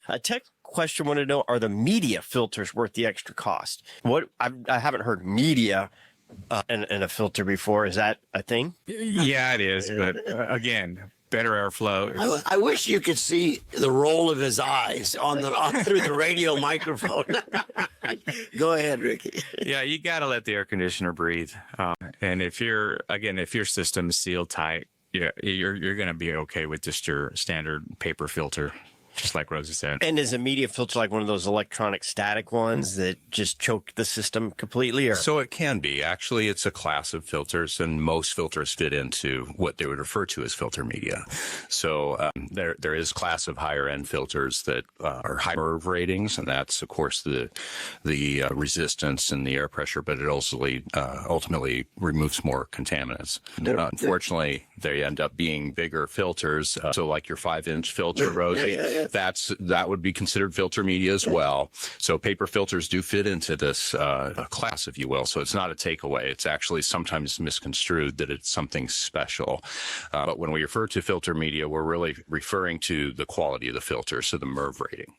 A tech question wanted to know, are the media filters worth the extra cost? I haven't heard media in a filter before. Is that a thing? Yeah, it is. But again, better airflow. I wish you could see the roll of his eyes through the radio microphone. Go ahead, Rickey. Yeah, you got to let the air conditioner breathe. And if your system is sealed tight, yeah, you're going to be okay with just your standard paper filter, just like Rosie said. And is a media filter like one of those electronic static ones that just choke the system completely? Or? So it can be. Actually, it's a class of filters, and most filters fit into what they would refer to as filter media. So there is class of higher end filters that are high MERV ratings, and that's of course the resistance and the air pressure, but it also ultimately removes more contaminants. Unfortunately, they end up being bigger filters. So like your 5-inch filter, Rosie. That would be considered filter media as well. So paper filters do fit into this class, if you will. So it's not a takeaway. It's actually sometimes misconstrued that it's something special. But when we refer to filter media, we're really referring to the quality of the filter, so the MERV rating.